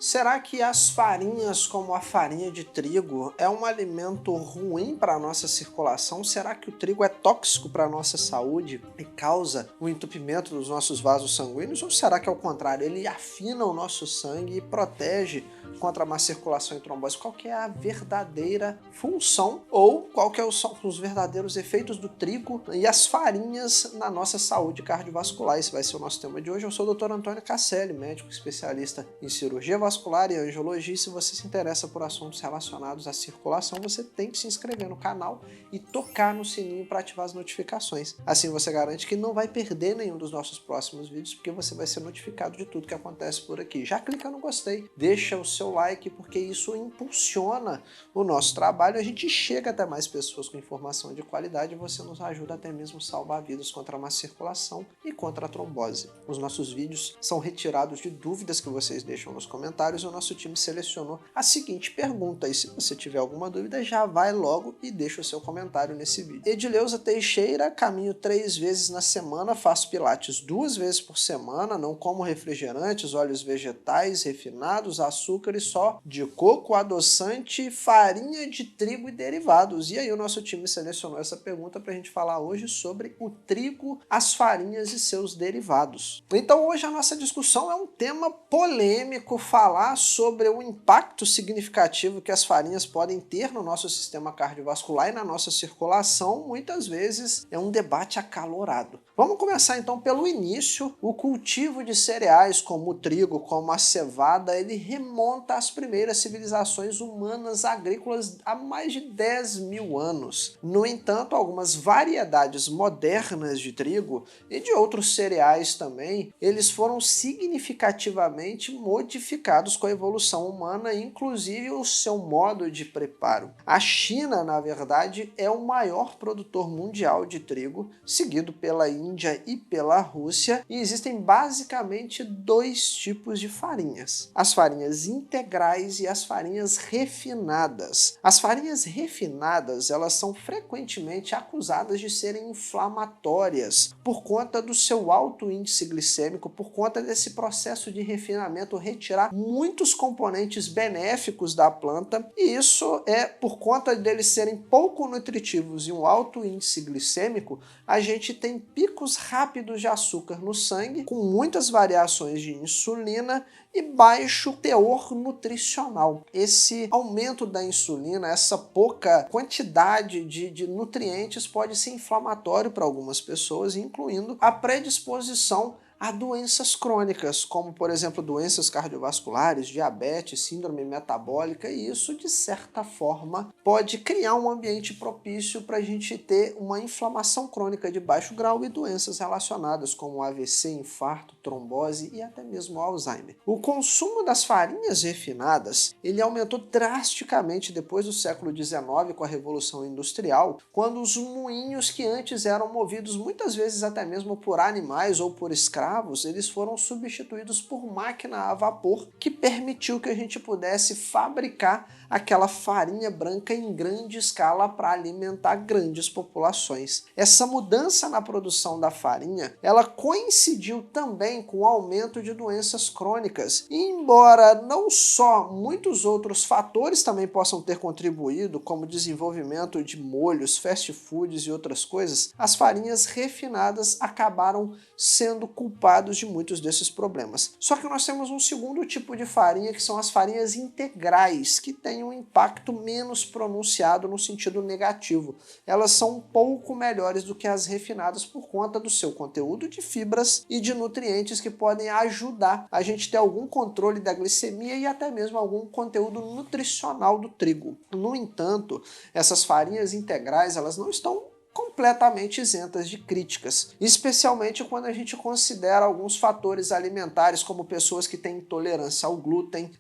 Será que as farinhas, como a farinha de trigo, é um alimento ruim para a nossa circulação? Será que o trigo é tóxico para a nossa saúde e causa o entupimento dos nossos vasos sanguíneos? Ou será que, ao contrário, ele afina o nosso sangue e protege contra a má circulação e trombose? Qual que é a verdadeira função ou qual que são os verdadeiros efeitos do trigo e as farinhas na nossa saúde cardiovascular? Esse vai ser o nosso tema de hoje. Eu sou o Dr. Antônio Casselli, médico especialista em cirurgia vascular e angiologia. E se você se interessa por assuntos relacionados à circulação, você tem que se inscrever no canal e tocar no sininho para ativar as notificações. Assim você garante que não vai perder nenhum dos nossos próximos vídeos, porque você vai ser notificado de tudo que acontece por aqui. Já clica no gostei, deixa o seu like, porque isso impulsiona o nosso trabalho. A gente chega até mais pessoas com informação de qualidade e você nos ajuda até mesmo a salvar vidas contra a má circulação e contra a trombose. Os nossos vídeos são retirados de dúvidas que vocês deixam nos comentários. O nosso time selecionou a seguinte pergunta, e se você tiver alguma dúvida, já vai logo e deixa o seu comentário nesse vídeo. Edileuza Teixeira: caminho 3 vezes na semana, faço pilates 2 vezes por semana, não como refrigerantes, óleos vegetais, refinados, açúcares, só de coco, adoçante, farinha de trigo e derivados. E aí o nosso time selecionou essa pergunta para a gente falar hoje sobre o trigo, as farinhas e seus derivados. Então hoje a nossa discussão é um tema polêmico, falar sobre o impacto significativo que as farinhas podem ter no nosso sistema cardiovascular e na nossa circulação, muitas vezes é um debate acalorado. Vamos começar então pelo início. O cultivo de cereais como o trigo, como a cevada, ele remonta às primeiras civilizações humanas agrícolas há mais de 10.000 anos. No entanto, algumas variedades modernas de trigo e de outros cereais também, eles foram significativamente modificados com a evolução humana, inclusive o seu modo de preparo. A China, na verdade, é o maior produtor mundial de trigo, seguido pela Índia e pela Rússia, e existem basicamente 2 tipos de farinhas: as farinhas integrais e as farinhas refinadas. As farinhas refinadas, elas são frequentemente acusadas de serem inflamatórias por conta do seu alto índice glicêmico, por conta desse processo de refinamento retirar muitos componentes benéficos da planta, e isso é por conta deles serem pouco nutritivos e um alto índice glicêmico. A gente tem picos rápidos de açúcar no sangue, com muitas variações de insulina e baixo teor nutricional. Esse aumento da insulina, essa pouca quantidade de nutrientes, pode ser inflamatório para algumas pessoas, incluindo a predisposição a doenças crônicas, como por exemplo doenças cardiovasculares, diabetes, síndrome metabólica, e isso de certa forma pode criar um ambiente propício para a gente ter uma inflamação crônica de baixo grau e doenças relacionadas como AVC, infarto, trombose e até mesmo Alzheimer. O consumo das farinhas refinadas, ele aumentou drasticamente depois do século XIX com a Revolução Industrial, quando os moinhos que antes eram movidos muitas vezes até mesmo por animais ou por escravos, eles foram substituídos por máquina a vapor, que permitiu que a gente pudesse fabricar aquela farinha branca em grande escala para alimentar grandes populações. Essa mudança na produção da farinha, ela coincidiu também com o aumento de doenças crônicas. E embora não só muitos outros fatores também possam ter contribuído, como o desenvolvimento de molhos, fast foods e outras coisas, as farinhas refinadas acabaram sendo culpados de muitos desses problemas. Só que nós temos um segundo tipo de farinha, que são as farinhas integrais, que têm um impacto menos pronunciado no sentido negativo. Elas são um pouco melhores do que as refinadas por conta do seu conteúdo de fibras e de nutrientes que podem ajudar a gente ter algum controle da glicemia e até mesmo algum conteúdo nutricional do trigo. No entanto, essas farinhas integrais, elas não estão completamente isentas de críticas, especialmente quando a gente considera alguns fatores alimentares, como pessoas que têm intolerância ao glúten,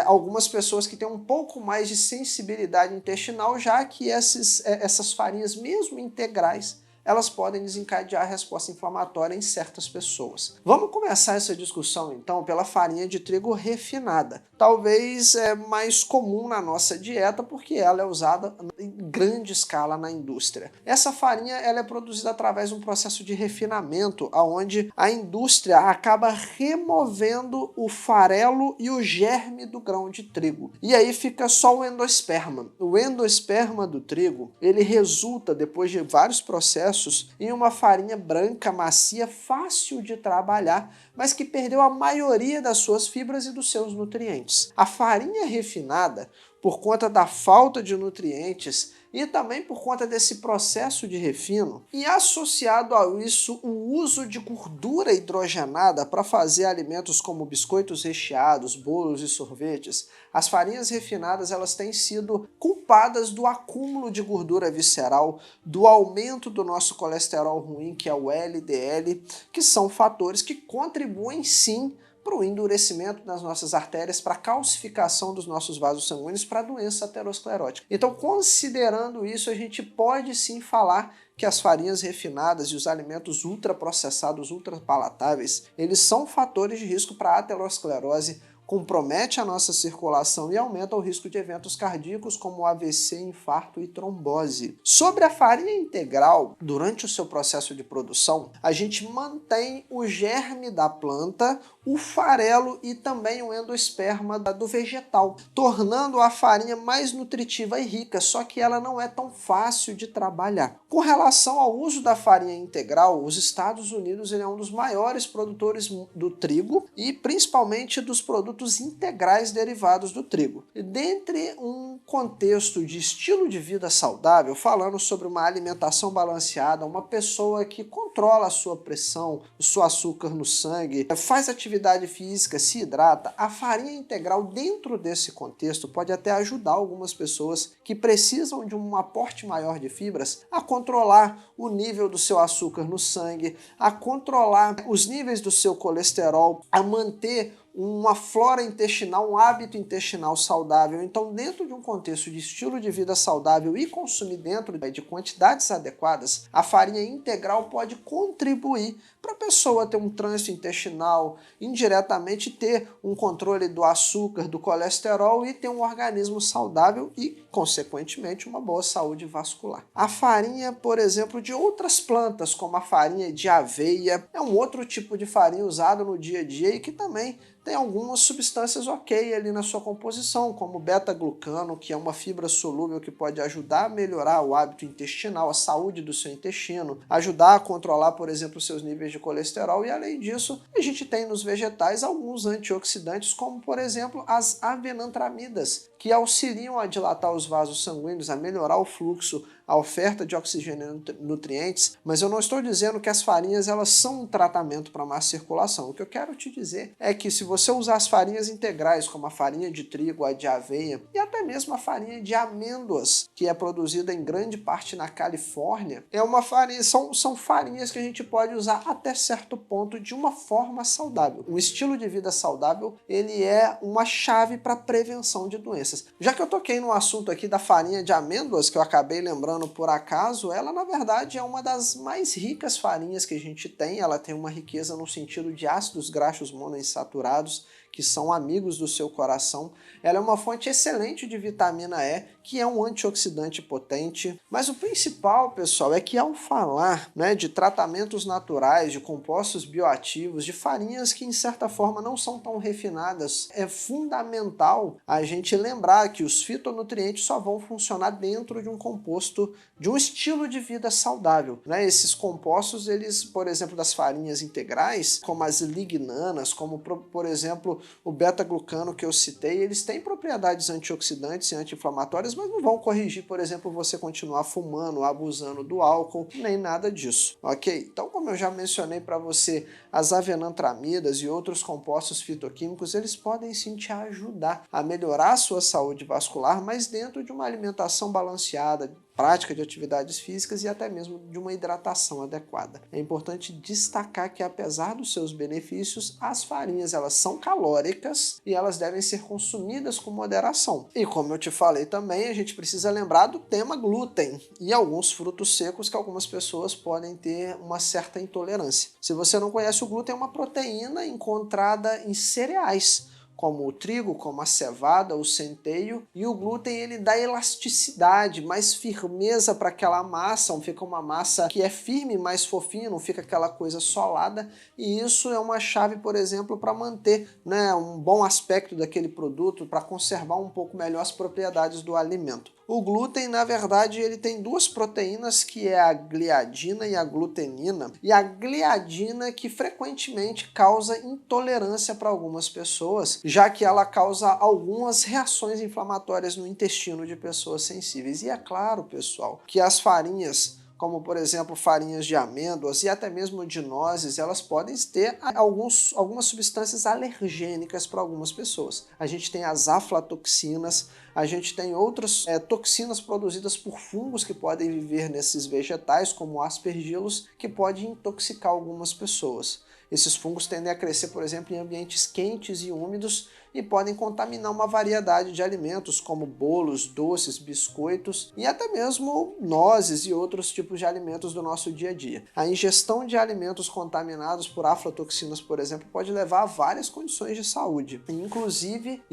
algumas pessoas que têm um pouco mais de sensibilidade intestinal, já que essas farinhas, mesmo integrais, elas podem desencadear resposta inflamatória em certas pessoas. Vamos começar essa discussão então pela farinha de trigo refinada. Talvez é mais comum na nossa dieta porque ela é usada em grande escala na indústria. Essa farinha ela é produzida através de um processo de refinamento, onde a indústria acaba removendo o farelo e o germe do grão de trigo. E aí fica só o endosperma. O endosperma do trigo, ele resulta, depois de vários processos, em uma farinha branca, macia, fácil de trabalhar, mas que perdeu a maioria das suas fibras e dos seus nutrientes. A farinha refinada, por conta da falta de nutrientes e também por conta desse processo de refino, e associado a isso o uso de gordura hidrogenada para fazer alimentos como biscoitos recheados, bolos e sorvetes, as farinhas refinadas elas têm sido culpadas do acúmulo de gordura visceral, do aumento do nosso colesterol ruim, que é o LDL, que são fatores que contribuem sim para o endurecimento das nossas artérias, para a calcificação dos nossos vasos sanguíneos, para a doença aterosclerótica. Então, considerando isso, a gente pode sim falar que as farinhas refinadas e os alimentos ultraprocessados, ultrapalatáveis, eles são fatores de risco para a aterosclerose, compromete a nossa circulação e aumenta o risco de eventos cardíacos como AVC, infarto e trombose. Sobre a farinha integral, durante o seu processo de produção, a gente mantém o germe da planta, o farelo e também o endosperma do vegetal, tornando a farinha mais nutritiva e rica, só que ela não é tão fácil de trabalhar. Com relação ao uso da farinha integral, os Estados Unidos ele é um dos maiores produtores do trigo e principalmente dos produtos integrais derivados do trigo. E dentre um contexto de estilo de vida saudável, falando sobre uma alimentação balanceada, uma pessoa que controla a sua pressão, o seu açúcar no sangue, faz atividade física, se hidrata, a farinha integral dentro desse contexto pode até ajudar algumas pessoas que precisam de um aporte maior de fibras a controlar o nível do seu açúcar no sangue, a controlar os níveis do seu colesterol, a manter uma flora intestinal, um hábito intestinal saudável. Então, dentro de um contexto de estilo de vida saudável e consumir dentro de quantidades adequadas, a farinha integral pode contribuir para a pessoa ter um trânsito intestinal, indiretamente ter um controle do açúcar, do colesterol e ter um organismo saudável e, consequentemente, uma boa saúde vascular. A farinha, por exemplo, de outras plantas, como a farinha de aveia, é um outro tipo de farinha usado no dia a dia e que também tem algumas substâncias ok ali na sua composição, como beta-glucano, que é uma fibra solúvel que pode ajudar a melhorar o hábito intestinal, a saúde do seu intestino, ajudar a controlar, por exemplo, os seus níveis de colesterol, e além disso, a gente tem nos vegetais alguns antioxidantes, como por exemplo as avenantramidas, que auxiliam a dilatar os vasos sanguíneos, a melhorar o fluxo, a oferta de oxigênio e nutrientes, mas eu não estou dizendo que as farinhas elas são um tratamento para má circulação. O que eu quero te dizer é que se você usar as farinhas integrais, como a farinha de trigo, a de aveia e até mesmo a farinha de amêndoas, que é produzida em grande parte na Califórnia, é uma farinha, são farinhas que a gente pode usar até certo ponto de uma forma saudável. Um estilo de vida saudável, ele é uma chave para a prevenção de doenças. Já que eu toquei no assunto aqui da farinha de amêndoas, que eu acabei lembrando por acaso, ela na verdade é uma das mais ricas farinhas que a gente tem. Ela tem uma riqueza no sentido de ácidos graxos monoinsaturados, que são amigos do seu coração. Ela é uma fonte excelente de vitamina E, que é um antioxidante potente. Mas o principal, pessoal, é que ao falar, de tratamentos naturais, de compostos bioativos, de farinhas que, em certa forma, não são tão refinadas, é fundamental a gente lembrar que os fitonutrientes só vão funcionar dentro de um composto, de um estilo de vida saudável. Esses compostos, eles, por exemplo, das farinhas integrais, como as lignanas, como, por exemplo, o beta-glucano que eu citei, eles têm propriedades antioxidantes e anti-inflamatórias, mas não vão corrigir, por exemplo, você continuar fumando, abusando do álcool, nem nada disso, ok? Então, como eu já mencionei para você, as avenantramidas e outros compostos fitoquímicos, eles podem sim te ajudar a melhorar a sua saúde vascular, mas dentro de uma alimentação balanceada, prática de atividades físicas e até mesmo de uma hidratação adequada. É importante destacar que, apesar dos seus benefícios, as farinhas elas são calóricas e elas devem ser consumidas com moderação. E como eu te falei também, a gente precisa lembrar do tema glúten e alguns frutos secos que algumas pessoas podem ter uma certa intolerância. Se você não conhece, o glúten é uma proteína encontrada em cereais, como o trigo, como a cevada, o centeio, e o glúten ele dá elasticidade, mais firmeza para aquela massa, fica uma massa que é firme, mais fofinha, não fica aquela coisa solada, e isso é uma chave, por exemplo, para manter, né, um bom aspecto daquele produto, para conservar um pouco melhor as propriedades do alimento. O glúten, na verdade, ele tem duas proteínas, que é a gliadina e a glutenina. E a gliadina que frequentemente causa intolerância para algumas pessoas, já que ela causa algumas reações inflamatórias no intestino de pessoas sensíveis. E é claro, pessoal, que as farinhas, como por exemplo farinhas de amêndoas e até mesmo de nozes, elas podem ter algumas substâncias alergênicas para algumas pessoas. A gente tem as aflatoxinas, a gente tem outras toxinas produzidas por fungos que podem viver nesses vegetais, como aspergilos, que podem intoxicar algumas pessoas. Esses fungos tendem a crescer, por exemplo, em ambientes quentes e úmidos e podem contaminar uma variedade de alimentos, como bolos, doces, biscoitos e até mesmo nozes e outros tipos de alimentos do nosso dia a dia. A ingestão de alimentos contaminados por aflatoxinas, por exemplo, pode levar a várias condições de saúde. Inclusive,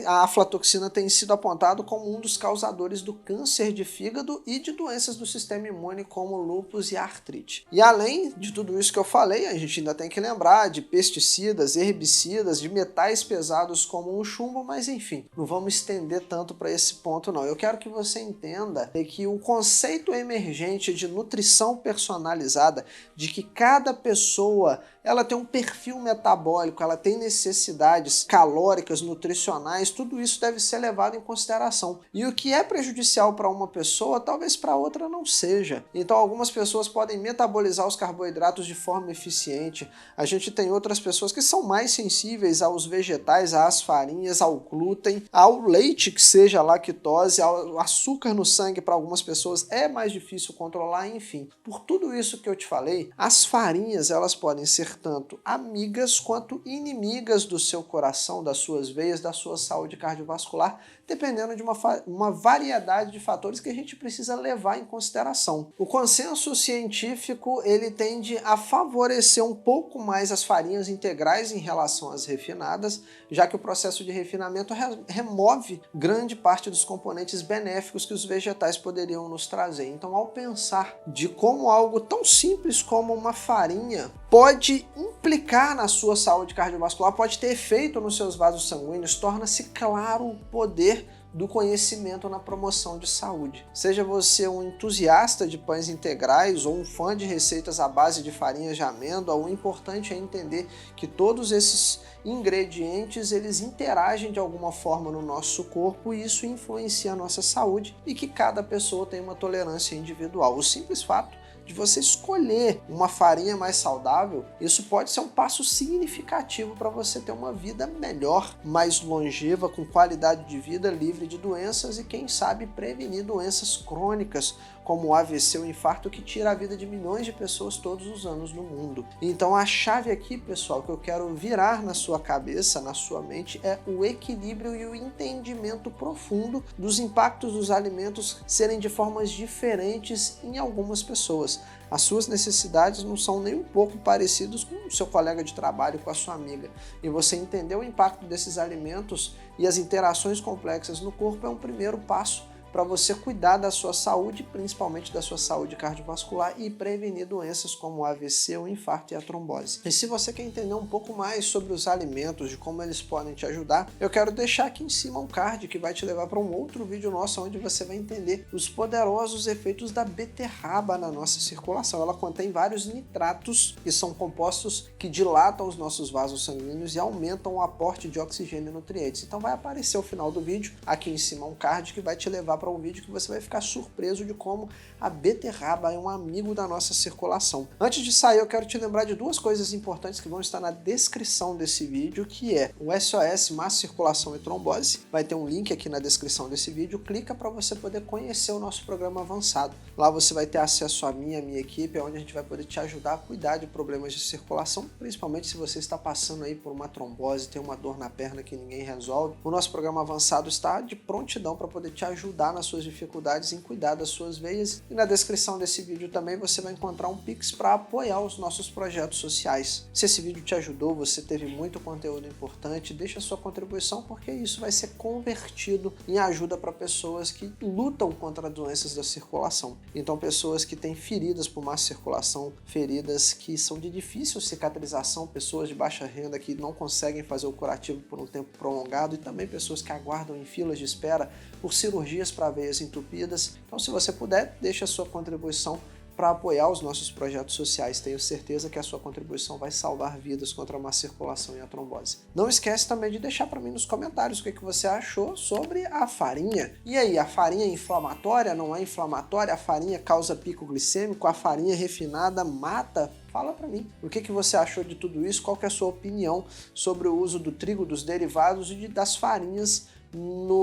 a aflatoxina tem sido apontado como um dos causadores do câncer de fígado e de doenças do sistema imune, como lúpus e artrite. E além de tudo isso que eu falei, a gente ainda tem que lembrar de pesticidas, herbicidas, de metais pesados como o chumbo, mas enfim, não vamos estender tanto para esse ponto não. Eu quero que você entenda que o conceito emergente de nutrição personalizada, de que cada pessoa ela tem um perfil metabólico, ela tem necessidades calóricas, nutricionais, tudo isso deve ser levado em consideração. E o que é prejudicial para uma pessoa, talvez para outra não seja. Então algumas pessoas podem metabolizar os carboidratos de forma eficiente. A gente tem outras pessoas que são mais sensíveis aos vegetais, às farinhas, ao glúten, ao leite, que seja lactose, ao açúcar no sangue. Para algumas pessoas é mais difícil controlar, enfim. Por tudo isso que eu te falei, as farinhas elas podem ser tanto amigas quanto inimigas do seu coração, das suas veias, da sua saúde cardiovascular, dependendo de uma variedade de fatores que a gente precisa levar em consideração. O consenso científico ele tende a favorecer um pouco mais as farinhas integrais em relação às refinadas, já que o processo de refinamento remove grande parte dos componentes benéficos que os vegetais poderiam nos trazer. Então, ao pensar de como algo tão simples como uma farinha pode implicar na sua saúde cardiovascular, pode ter efeito nos seus vasos sanguíneos, torna-se claro o poder do conhecimento na promoção de saúde. Seja você um entusiasta de pães integrais ou um fã de receitas à base de farinhas de amêndoa, o importante é entender que todos esses ingredientes eles interagem de alguma forma no nosso corpo e isso influencia a nossa saúde e que cada pessoa tem uma tolerância individual. O simples fato de você escolher uma farinha mais saudável, isso pode ser um passo significativo para você ter uma vida melhor, mais longeva, com qualidade de vida, livre de doenças e quem sabe prevenir doenças crônicas como o AVC, o infarto, que tira a vida de milhões de pessoas todos os anos no mundo. Então a chave aqui, pessoal, que eu quero virar na sua cabeça, na sua mente, é o equilíbrio e o entendimento profundo dos impactos dos alimentos serem de formas diferentes em algumas pessoas. As suas necessidades não são nem um pouco parecidas com o seu colega de trabalho, com a sua amiga. E você entender o impacto desses alimentos e as interações complexas no corpo é um primeiro passo para você cuidar da sua saúde, principalmente da sua saúde cardiovascular e prevenir doenças como o AVC, o infarto e a trombose. E se você quer entender um pouco mais sobre os alimentos, de como eles podem te ajudar, eu quero deixar aqui em cima um card que vai te levar para um outro vídeo nosso, onde você vai entender os poderosos efeitos da beterraba na nossa circulação. Ela contém vários nitratos, que são compostos que dilatam os nossos vasos sanguíneos e aumentam o aporte de oxigênio e nutrientes. Então vai aparecer ao final do vídeo, aqui em cima um card que vai te levar para para um vídeo que você vai ficar surpreso de como a beterraba é um amigo da nossa circulação. Antes de sair, eu quero te lembrar de duas coisas importantes que vão estar na descrição desse vídeo, que é o SOS Má Circulação e Trombose. Vai ter um link aqui na descrição desse vídeo, clica para você poder conhecer o nosso programa avançado. Lá você vai ter acesso a mim e a minha equipe, onde a gente vai poder te ajudar a cuidar de problemas de circulação, principalmente se você está passando aí por uma trombose, tem uma dor na perna que ninguém resolve. O nosso programa avançado está de prontidão para poder te ajudar nas suas dificuldades em cuidar das suas veias. E na descrição desse vídeo também você vai encontrar um Pix para apoiar os nossos projetos sociais. Se esse vídeo te ajudou, você teve muito conteúdo importante, deixa sua contribuição, porque isso vai ser convertido em ajuda para pessoas que lutam contra doenças da circulação. Então, pessoas que têm feridas por má circulação, feridas que são de difícil cicatrização, pessoas de baixa renda que não conseguem fazer o curativo por um tempo prolongado e também pessoas que aguardam em filas de espera por cirurgias para veias entupidas. Então, se você puder, deixa a sua contribuição para apoiar os nossos projetos sociais. Tenho certeza que a sua contribuição vai salvar vidas contra a má circulação e a trombose. Não esquece também de deixar para mim nos comentários o que você achou sobre a farinha. E aí, a farinha é inflamatória, não é inflamatória? A farinha causa pico glicêmico? A farinha refinada mata? Fala para mim, o que você achou de tudo isso? Qual que é a sua opinião sobre o uso do trigo, dos derivados e das farinhas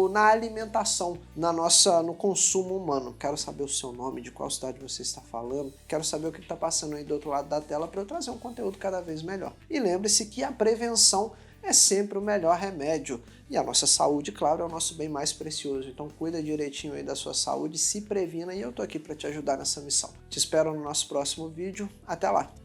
na alimentação, no consumo humano? Quero saber o seu nome, de qual cidade você está falando, quero saber o que está passando aí do outro lado da tela para eu trazer um conteúdo cada vez melhor. E lembre-se que a prevenção é sempre o melhor remédio. E a nossa saúde, claro, é o nosso bem mais precioso. Então cuida direitinho aí da sua saúde, se previna e eu tô aqui para te ajudar nessa missão. Te espero no nosso próximo vídeo. Até lá!